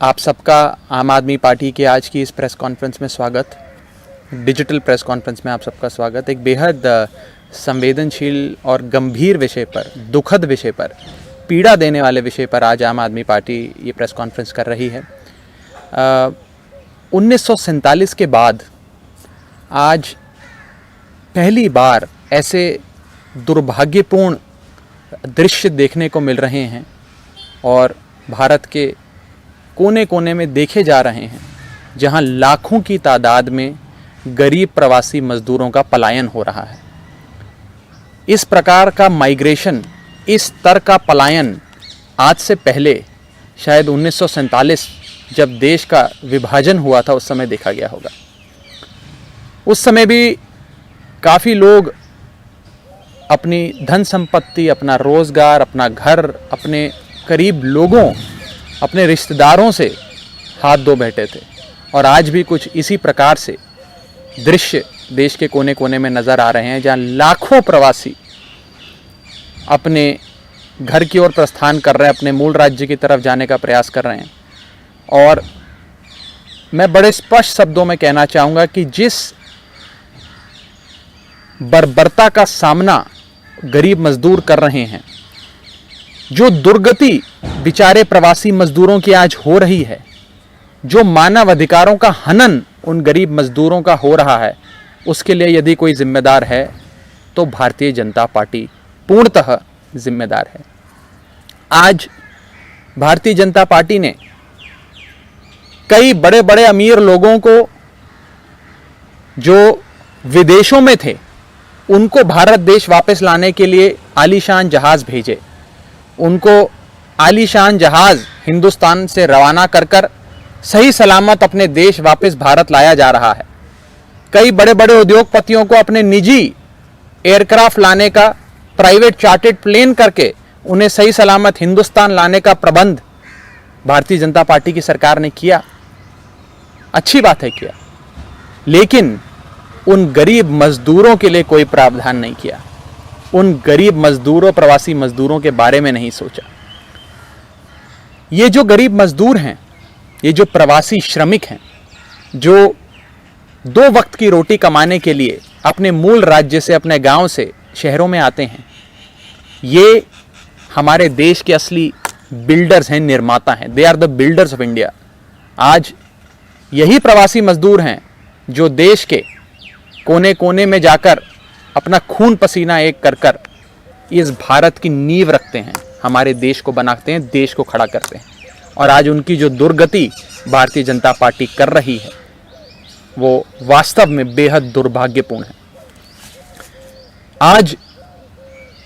आप सबका आम आदमी पार्टी के आज की इस प्रेस कॉन्फ्रेंस में स्वागत। डिजिटल प्रेस कॉन्फ्रेंस में आप सबका स्वागत। एक बेहद संवेदनशील और गंभीर विषय पर, दुखद विषय पर, पीड़ा देने वाले विषय पर आज आम आदमी पार्टी ये प्रेस कॉन्फ्रेंस कर रही है। 1947 के बाद आज पहली बार ऐसे दुर्भाग्यपूर्ण दृश्य देखने को मिल रहे हैं और भारत के कोने कोने में देखे जा रहे हैं, जहां लाखों की तादाद में गरीब प्रवासी मजदूरों का पलायन हो रहा है। इस प्रकार का माइग्रेशन, इस स्तर का पलायन आज से पहले शायद 1947 जब देश का विभाजन हुआ था उस समय देखा गया होगा। उस समय भी काफ़ी लोग अपनी धन संपत्ति, अपना रोज़गार, अपना घर, अपने करीब लोगों, अपने रिश्तेदारों से हाथ धो बैठे थे। और आज भी कुछ इसी प्रकार से दृश्य देश के कोने कोने में नज़र आ रहे हैं, जहां लाखों प्रवासी अपने घर की ओर प्रस्थान कर रहे हैं, अपने मूल राज्य की तरफ जाने का प्रयास कर रहे हैं। और मैं बड़े स्पष्ट शब्दों में कहना चाहूँगा कि जिस बर्बरता का सामना गरीब मजदूर कर रहे हैं, जो दुर्गति बेचारे प्रवासी मजदूरों की आज हो रही है, जो मानव अधिकारों का हनन उन गरीब मजदूरों का हो रहा है, उसके लिए यदि कोई जिम्मेदार है तो भारतीय जनता पार्टी पूर्णतः जिम्मेदार है। आज भारतीय जनता पार्टी ने कई बड़े बड़े अमीर लोगों को जो विदेशों में थे उनको भारत देश वापस लाने के लिए आलीशान जहाज भेजे। उनको आलीशान जहाज हिंदुस्तान से रवाना कर सही सलामत अपने देश वापस भारत लाया जा रहा है। कई बड़े बड़े उद्योगपतियों को अपने निजी एयरक्राफ्ट लाने का, प्राइवेट चार्टर्ड प्लेन करके उन्हें सही सलामत हिंदुस्तान लाने का प्रबंध भारतीय जनता पार्टी की सरकार ने किया। अच्छी बात है किया, लेकिन उन गरीब मजदूरों के लिए कोई प्रावधान नहीं किया। उन गरीब मजदूरों, प्रवासी मजदूरों के बारे में नहीं सोचा। ये जो गरीब मजदूर हैं, ये जो प्रवासी श्रमिक हैं, जो 2 वक्त की रोटी कमाने के लिए अपने मूल राज्य से, अपने गांव से शहरों में आते हैं, ये हमारे देश के असली बिल्डर्स हैं, निर्माता हैं। They are the builders of India. आज यही प्रवासी मजदूर हैं जो देश के कोने कोने में जाकर अपना खून पसीना एक कर इस भारत की नींव रखते हैं, हमारे देश को बनाते हैं, देश को खड़ा करते हैं। और आज उनकी जो दुर्गति भारतीय जनता पार्टी कर रही है वो वास्तव में बेहद दुर्भाग्यपूर्ण है। आज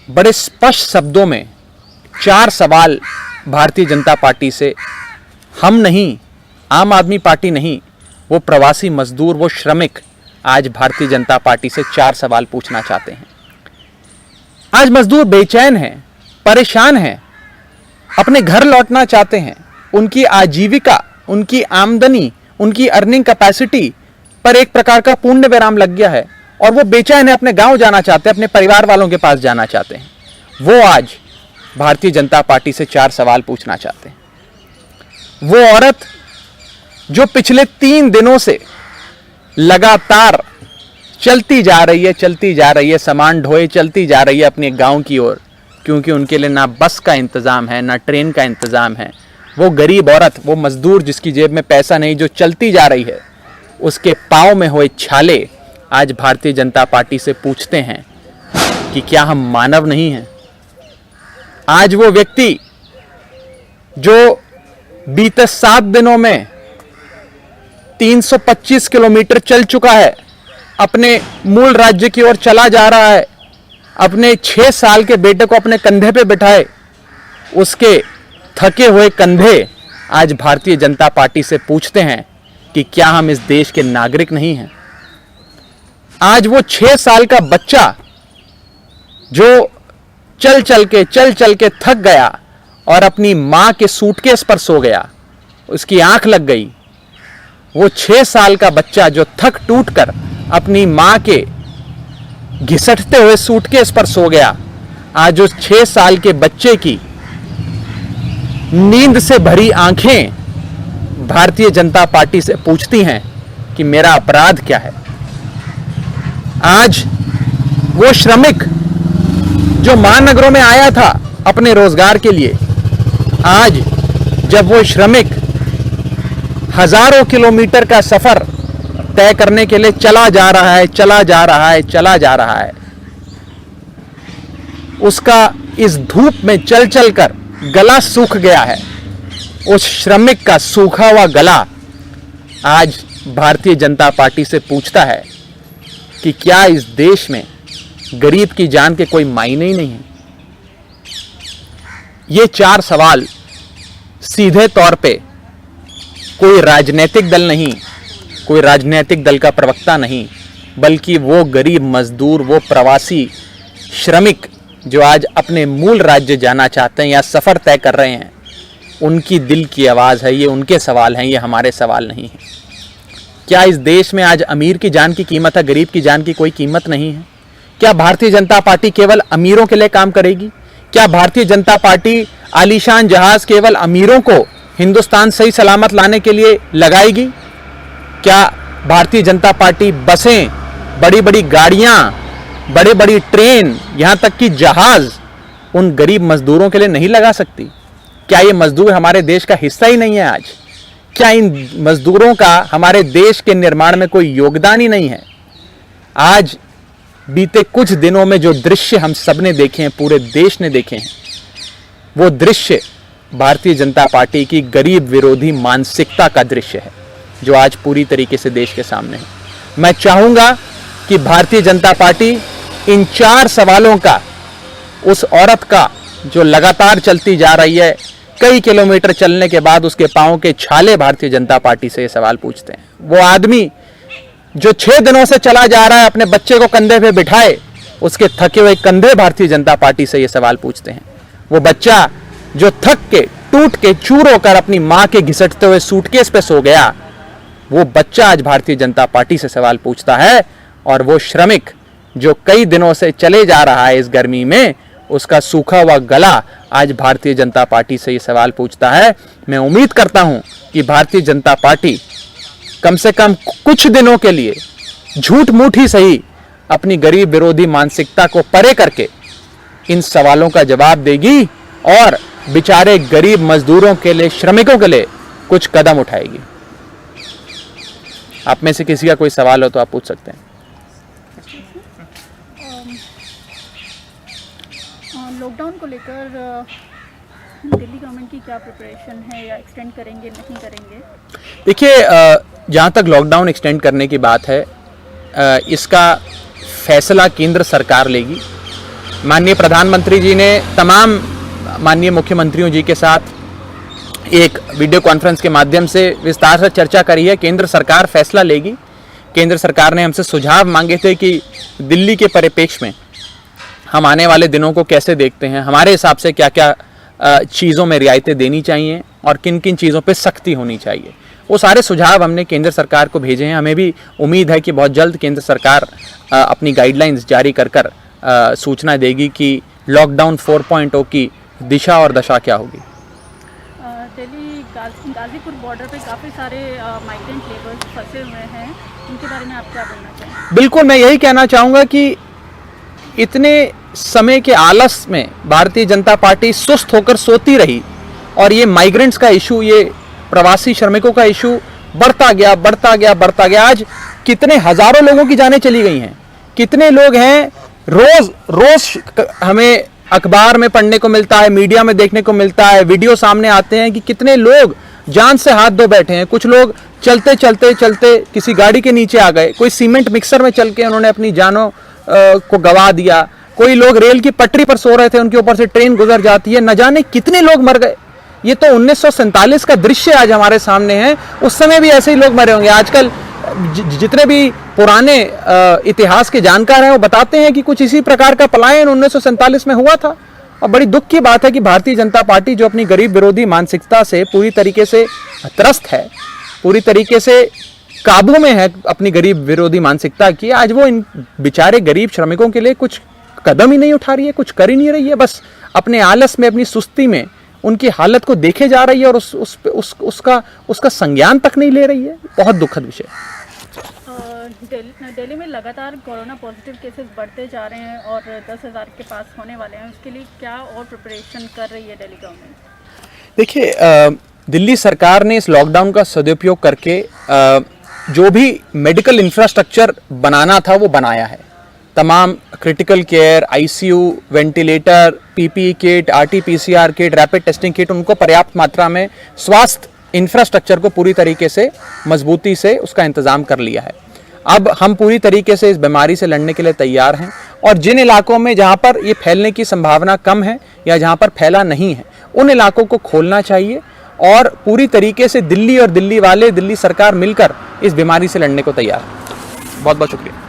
बड़े स्पष्ट शब्दों में 4 सवाल भारतीय जनता पार्टी से हम नहीं, आम आदमी पार्टी नहीं, वो प्रवासी मजदूर, वो श्रमिक आज भारतीय जनता पार्टी से 4 सवाल पूछना चाहते हैं। आज मजदूर बेचैन हैं, परेशान हैं, अपने घर लौटना चाहते हैं। उनकी आजीविका, उनकी आमदनी, उनकी अर्निंग कैपेसिटी पर एक प्रकार का पूर्ण विराम लग गया है और वो बेचैन है, अपने गांव जाना चाहते हैं, अपने परिवार वालों के पास जाना चाहते हैं। वो आज भारतीय जनता पार्टी से 4 सवाल पूछना चाहते हैं। वो औरत जो पिछले 3 दिनों से लगातार चलती जा रही है, सामान ढोए चलती जा रही है अपने गांव की ओर, क्योंकि उनके लिए ना बस का इंतज़ाम है, ना ट्रेन का इंतज़ाम है। वो गरीब औरत, वो मजदूर जिसकी जेब में पैसा नहीं, जो चलती जा रही है, उसके पाँव में हुए छाले आज भारतीय जनता पार्टी से पूछते हैं कि क्या हम मानव नहीं हैं। आज वो व्यक्ति जो बीते 7 दिनों में 325 किलोमीटर चल चुका है, अपने मूल राज्य की ओर चला जा रहा है, अपने 6 साल के बेटे को अपने कंधे पे बिठाए, उसके थके हुए कंधे आज भारतीय जनता पार्टी से पूछते हैं कि क्या हम इस देश के नागरिक नहीं हैं। आज वो 6 साल का बच्चा जो चल चल के थक गया और अपनी मां के सूटकेस पर सो गया, उसकी आंख लग गई। वो 6 साल का बच्चा जो थक टूट कर अपनी मां के घिसटते हुए सूटकेस पर सो गया, आज उस 6 साल के बच्चे की नींद से भरी आंखें भारतीय जनता पार्टी से पूछती हैं कि मेरा अपराध क्या है। आज वो श्रमिक जो महानगरों में आया था अपने रोजगार के लिए, आज जब वो श्रमिक हजारों किलोमीटर का सफर तय करने के लिए चला जा रहा है, उसका इस धूप में चल चल कर गला सूख गया है। उस श्रमिक का सूखा हुआ गला आज भारतीय जनता पार्टी से पूछता है कि क्या इस देश में गरीब की जान के कोई मायने ही नहीं है। ये 4 सवाल सीधे तौर पे कोई राजनीतिक दल नहीं, कोई राजनीतिक दल का प्रवक्ता नहीं, बल्कि वो गरीब मजदूर, वो प्रवासी श्रमिक जो आज अपने मूल राज्य जाना चाहते हैं या सफर तय कर रहे हैं, उनकी दिल की आवाज है। ये उनके सवाल हैं, ये हमारे सवाल नहीं है। क्या इस देश में आज अमीर की जान की कीमत है, गरीब की जान की कोई कीमत नहीं है? क्या भारतीय जनता पार्टी केवल अमीरों के लिए काम करेगी? क्या भारतीय जनता पार्टी आलीशान जहाज केवल अमीरों को हिंदुस्तान सही सलामत लाने के लिए लगाएगी? क्या भारतीय जनता पार्टी बसें, बड़ी बड़ी गाड़ियां, बड़े बड़ी ट्रेन, यहां तक कि जहाज उन गरीब मजदूरों के लिए नहीं लगा सकती? क्या ये मजदूर हमारे देश का हिस्सा ही नहीं है आज? क्या इन मजदूरों का हमारे देश के निर्माण में कोई योगदान ही नहीं है? आज बीते कुछ दिनों में जो दृश्य हम सबने देखे हैं, पूरे देश ने देखे हैं, वो दृश्य भारतीय जनता पार्टी की गरीब विरोधी मानसिकता का दृश्य है, जो आज पूरी तरीके से देश के सामने है। मैं चाहूंगा कि भारतीय जनता पार्टी इन 4 सवालों का, उस औरत का जो लगातार चलती जा रही है, कई किलोमीटर चलने के बाद उसके पांव के छाले भारतीय जनता पार्टी से ये सवाल पूछते हैं। वो आदमी जो 6 दिनों से चला जा रहा है अपने बच्चे को कंधे पे बिठाए, उसके थके हुए कंधे भारतीय जनता पार्टी से ये सवाल पूछते हैं। वो बच्चा जो थक के, टूट के, चूर होकर अपनी मां के घिसटते हुए सूटकेस पे सो गया, वो बच्चा आज भारतीय जनता पार्टी से सवाल पूछता है। और वो श्रमिक जो कई दिनों से चले जा रहा है इस गर्मी में, उसका सूखा हुआ गला आज भारतीय जनता पार्टी से ये सवाल पूछता है। मैं उम्मीद करता हूं कि भारतीय जनता पार्टी कम से कम कुछ दिनों के लिए झूठ मूठ ही सही अपनी गरीब विरोधी मानसिकता को परे करके इन सवालों का जवाब देगी और बेचारे गरीब मजदूरों के लिए, श्रमिकों के लिए कुछ कदम उठाएगी। आप में से किसी का कोई सवाल हो तो आप पूछ सकते हैं। लॉकडाउन को लेकर दिल्ली गवर्नमेंट की क्या प्रिपरेशन है, या एक्सटेंड करेंगे नहीं करेंगे? देखिए, जहाँ तक लॉकडाउन एक्सटेंड करने की बात है, इसका फैसला केंद्र सरकार लेगी। माननीय प्रधानमंत्री जी ने तमाम माननीय मुख्यमंत्रियों जी के साथ एक वीडियो कॉन्फ्रेंस के माध्यम से विस्तार से चर्चा करी है। केंद्र सरकार फैसला लेगी। केंद्र सरकार ने हमसे सुझाव मांगे थे कि दिल्ली के परिप्रेक्ष्य में हम आने वाले दिनों को कैसे देखते हैं, हमारे हिसाब से क्या क्या चीज़ों में रियायतें देनी चाहिए और किन किन चीज़ों पे सख्ती होनी चाहिए। वो सारे सुझाव हमने केंद्र सरकार को भेजे हैं। हमें भी उम्मीद है कि बहुत जल्द केंद्र सरकार अपनी गाइडलाइंस जारी कर सूचना देगी कि लॉकडाउन 4.0 की दिशा और दशा क्या होगी। दिल्ली गाजीपुर बॉर्डर पे काफ़ी सारे माइग्रेंट लेबर्स फंसे हुए हैं, उनके बारे में आप क्या बोलना चाहेंगे? बिल्कुल, मैं यही कहना चाहूँगा कि इतने समय के आलस में भारतीय जनता पार्टी सुस्त होकर सोती रही और ये माइग्रेंट्स का इशू, ये प्रवासी श्रमिकों का इशू बढ़ता गया। आज कितने हजारों लोगों की जानें चली गई हैं। कितने लोग हैं, रोज हमें अखबार में पढ़ने को मिलता है, मीडिया में देखने को मिलता है, वीडियो सामने आते हैं कि कितने लोग जान से हाथ धो बैठे हैं। कुछ लोग चलते किसी गाड़ी के नीचे आ गए, कोई सीमेंट मिक्सर में चल के उन्होंने अपनी जानों को गवा दिया, कोई लोग रेल की पटरी पर सो रहे थे, उनके ऊपर से ट्रेन गुजर जाती है, न जाने कितने लोग मर गए। ये तो 1947 का दृश्य आज हमारे सामने है। उस समय भी ऐसे ही लोग मरे होंगे। आजकल जितने भी पुराने इतिहास के जानकार हैं वो बताते हैं कि कुछ इसी प्रकार का पलायन 1947 में हुआ था। और बड़ी दुख की बात है कि भारतीय जनता पार्टी जो अपनी गरीब विरोधी मानसिकता से पूरी तरीके से त्रस्त है, पूरी तरीके से काबू में है अपनी गरीब विरोधी मानसिकता की, आज वो इन बेचारे गरीब श्रमिकों के लिए कुछ कदम ही नहीं उठा रही है, कुछ कर ही नहीं रही है। बस अपने आलस में, अपनी सुस्ती में उनकी हालत को देखे जा रही है और उसका संज्ञान तक नहीं ले रही है। बहुत दुखद विषय। दिल्ली में लगातार कोरोना पॉजिटिव केसेस बढ़ते जा रहे हैं और 10,000 के पास होने वाले हैं। उसके लिए क्या और प्रिपरेशन कर रही है दिल्ली गवर्नमेंट? देखिए, दिल्ली सरकार ने इस लॉकडाउन का सदुपयोग करके जो भी मेडिकल इंफ्रास्ट्रक्चर बनाना था वो बनाया है। तमाम critical care, ICU, ventilator, PPE kit, RT-PCR kit, rapid testing kit, उनको पर्याप्त मात्रा में स्वास्थ्य इंफ्रास्ट्रक्चर को पूरी तरीके से मजबूती से उसका इंतजाम कर लिया है। अब हम पूरी तरीके से इस बीमारी से लड़ने के लिए तैयार हैं और जिन इलाकों में जहां पर ये फैलने की संभावना कम है या जहां पर फैला नहीं है, उन इलाकों को खोलना चाहिए और पूरी तरीके से दिल्ली और दिल्ली वाले, दिल्ली सरकार मिलकर इस बीमारी से लड़ने को तैयार है। बहुत बहुत शुक्रिया।